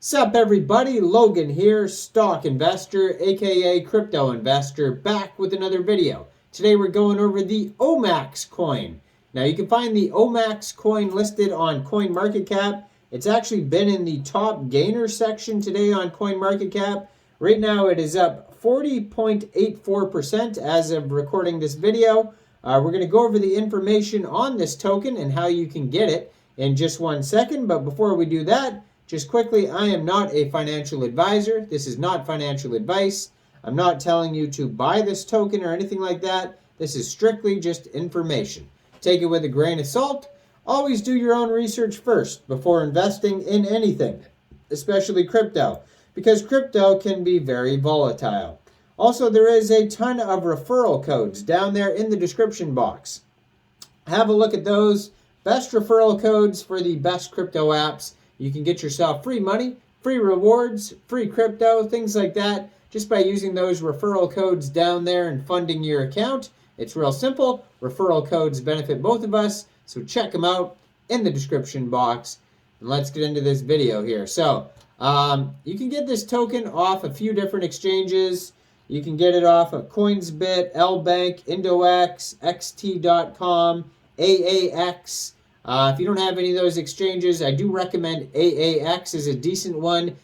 Sup everybody, Logan here, stock investor, aka crypto investor, back with another video. Today we're going over the Omax coin. Now you can find the Omax coin listed on CoinMarketCap. It's actually been in the top gainer section today on CoinMarketCap. Right now it is up 40.84% as of recording this video. We're going to go over the information on this token and how you can get it in just 1 second. But before we do that, just quickly, I am not a financial advisor. This is not financial advice. I'm not telling you to buy this token or anything like that. This is strictly just information. Take it with a grain of salt. Always do your own research first before investing in anything, especially crypto, because crypto can be very volatile. Also, there is a ton of referral codes down there in the description box. Have a look at those. Best referral codes for the best crypto apps. You can get yourself free money, free rewards, free crypto, things like that, just by using those referral codes down there and funding your account. It's real simple. Referral codes benefit both of us, so check them out in the description box. And let's get into this video here. So, you can get this token off a few different exchanges. You can get it off of Coinsbit, LBANK, Indox, XT.com, AAX. If you don't have any of those exchanges, I do recommend AAX is a decent one.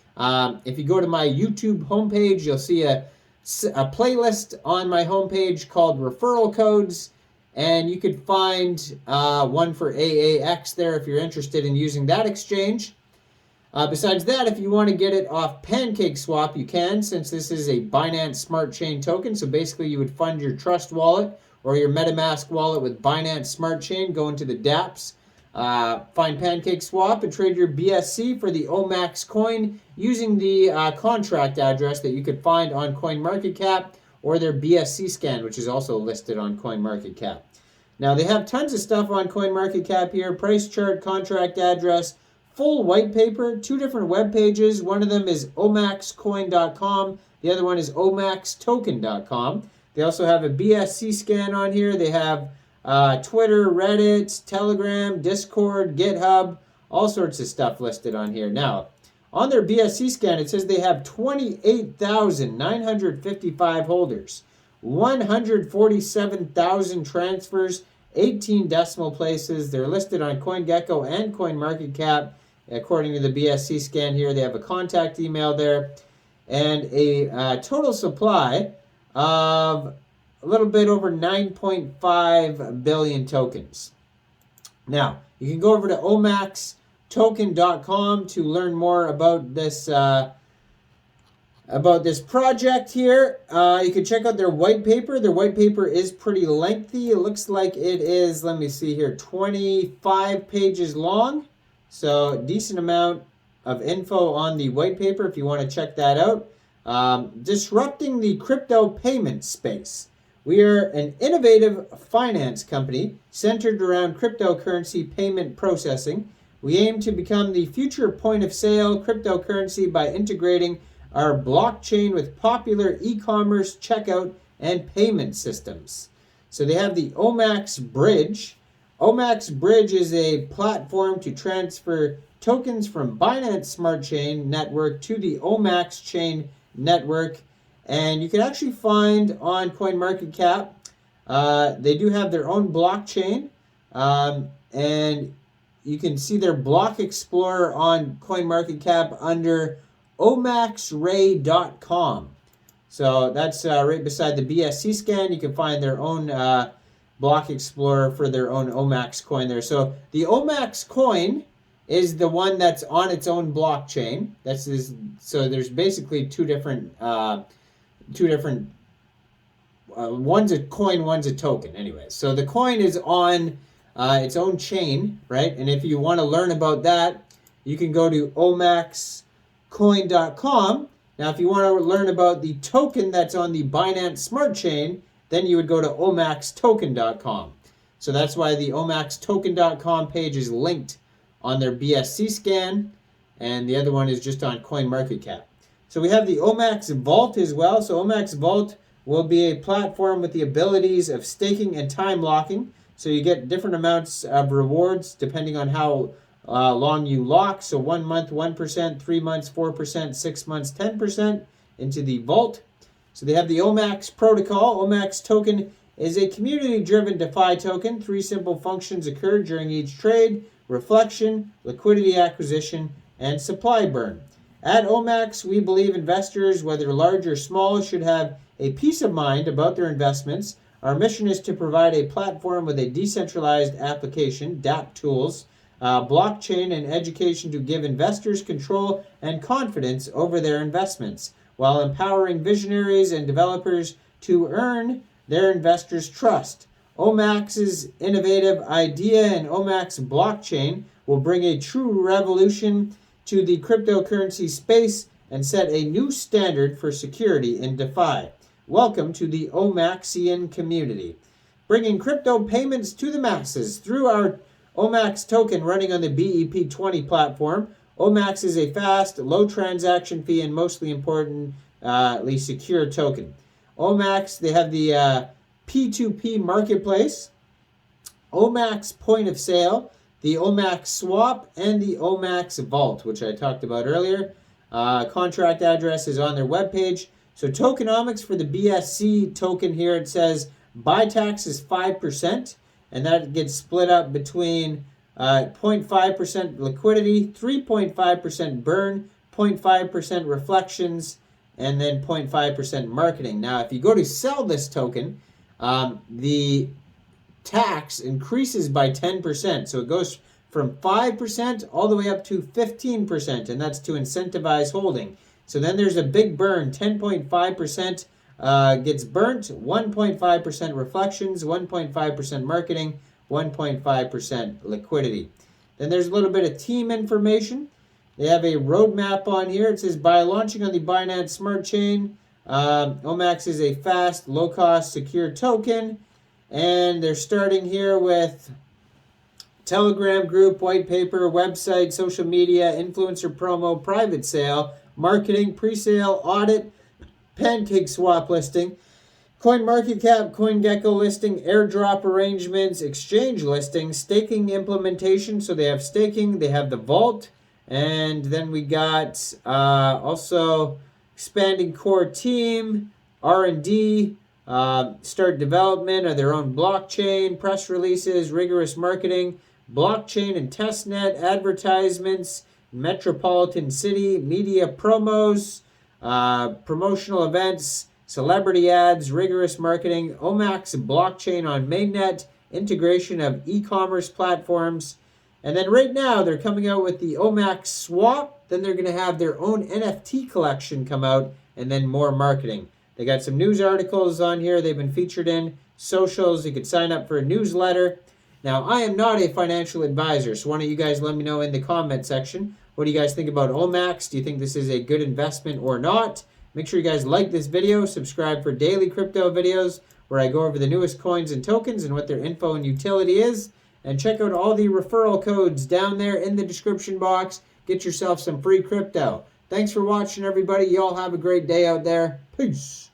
If you go to my YouTube homepage, you'll see a playlist on my homepage called Referral Codes, and you could find one for AAX there if you're interested in using that exchange. Besides that, if you want to get it off PancakeSwap, you can, since this is a Binance Smart Chain token. So basically, you would fund your Trust wallet or your MetaMask wallet with Binance Smart Chain, go into the dApps. Find PancakeSwap and trade your BSC for the Omax coin using the contract address that you could find on CoinMarketCap or their BSC scan, which is also listed on CoinMarketCap. Now, they have tons of stuff on CoinMarketCap here. Price chart, contract address, full white paper, 2 different web pages. One of them is Omaxcoin.com. The other one is Omaxtoken.com. They also have a BSC scan on here. They have Twitter, Reddit, Telegram, Discord, GitHub, all sorts of stuff listed on here. Now, on their BSC scan, it says they have 28,955 holders, 147,000 transfers, 18 decimal places. They're listed on CoinGecko and CoinMarketCap. According to the BSC scan here, they have a contact email there, and a total supply of a little bit over 9.5 billion tokens. Now, you can go over to Omaxtoken.com to learn more about this project here. You can check out their white paper. Their white paper is pretty lengthy. It looks like it is, let me see here, 25 pages long. So, decent amount of info on the white paper if you want to check that out. Disrupting the crypto payment space. We are an innovative finance company centered around cryptocurrency payment processing. We aim to become the future point-of-sale cryptocurrency by integrating our blockchain with popular e-commerce checkout and payment systems. So they have the Omax Bridge. Omax Bridge is a platform to transfer tokens from Binance Smart Chain network to the Omax Chain network. And you can actually find on CoinMarketCap, they do have their own blockchain, and you can see their block explorer on CoinMarketCap under omaxray.com. So that's right beside the BSC scan. You can find their own block explorer for their own Omax coin there. So the Omax coin is the one that's on its own blockchain. So there's basically two different one's a coin, one's a token. Anyway, so the coin is on its own chain, right? And if you want to learn about that, you can go to Omaxcoin.com. Now, if you want to learn about the token that's on the Binance Smart Chain, then you would go to Omaxtoken.com. So that's why the Omaxtoken.com page is linked on their BSC scan, and the other one is just on CoinMarketCap. So we have the Omax Vault as well. So Omax Vault will be a platform with the abilities of staking and time locking. So you get different amounts of rewards depending on how long you lock. So 1 month, 1%, 3 months, 4%, 6 months, 10% into the vault. So they have the Omax protocol. Omax token is a community-driven DeFi token. 3 simple functions occur during each trade: reflection, liquidity acquisition, and supply burn. At Omax, we believe investors, whether large or small, should have a peace of mind about their investments. Our mission is to provide a platform with a decentralized application, dApp tools, blockchain, and education to give investors control and confidence over their investments, while empowering visionaries and developers to earn their investors' trust. Omax's innovative idea and Omax blockchain will bring a true revolution to the cryptocurrency space and set a new standard for security in DeFi. Welcome to the Omaxian community, bringing crypto payments to the masses through our Omax token running on the BEP20 platform. Omax is a fast, low transaction fee, and mostly importantly secure token. Omax, they have the P2P marketplace, Omax point of sale, the Omax swap, and the Omax vault, which I talked about earlier. Contract address is on their webpage. So tokenomics for the BSC token here, it says buy tax is 5%, and that gets split up between 0.5% liquidity, 3.5% burn, 0.5% reflections, and then 0.5% marketing. Now, if you go to sell this token, the tax increases by 10%. So it goes from 5% all the way up to 15%, and that's to incentivize holding. So then there's a big burn. 10.5% gets burnt, 1.5% reflections, 1.5% marketing, 1.5% liquidity. Then there's a little bit of team information. They have a roadmap on here. It says, by launching on the Binance Smart Chain, Omax is a fast, low-cost, secure token. And they're starting here with Telegram group, white paper, website, social media, influencer promo, private sale, marketing, pre-sale, audit, pancake swap listing, CoinMarketCap, CoinGecko listing, airdrop arrangements, exchange listing, staking implementation. So they have staking, they have the vault, and then we got also expanding core team, R&D, start development of their own blockchain, press releases, rigorous marketing, blockchain and testnet, advertisements, metropolitan city, media promos, promotional events, celebrity ads, rigorous marketing, Omax blockchain on mainnet, integration of e-commerce platforms. And then right now they're coming out with the Omax swap. Then they're going to have their own NFT collection come out, and then more marketing. They got some news articles on here they've been featured in, socials. You could sign up for a newsletter. Now, I am not a financial advisor, so why don't you guys let me know in the comment section. What do you guys think about Omax? Do you think this is a good investment or not? Make sure you guys like this video, subscribe for daily crypto videos where I go over the newest coins and tokens and what their info and utility is. And check out all the referral codes down there in the description box. Get yourself some free crypto. Thanks for watching, everybody. You all have a great day out there. Peace.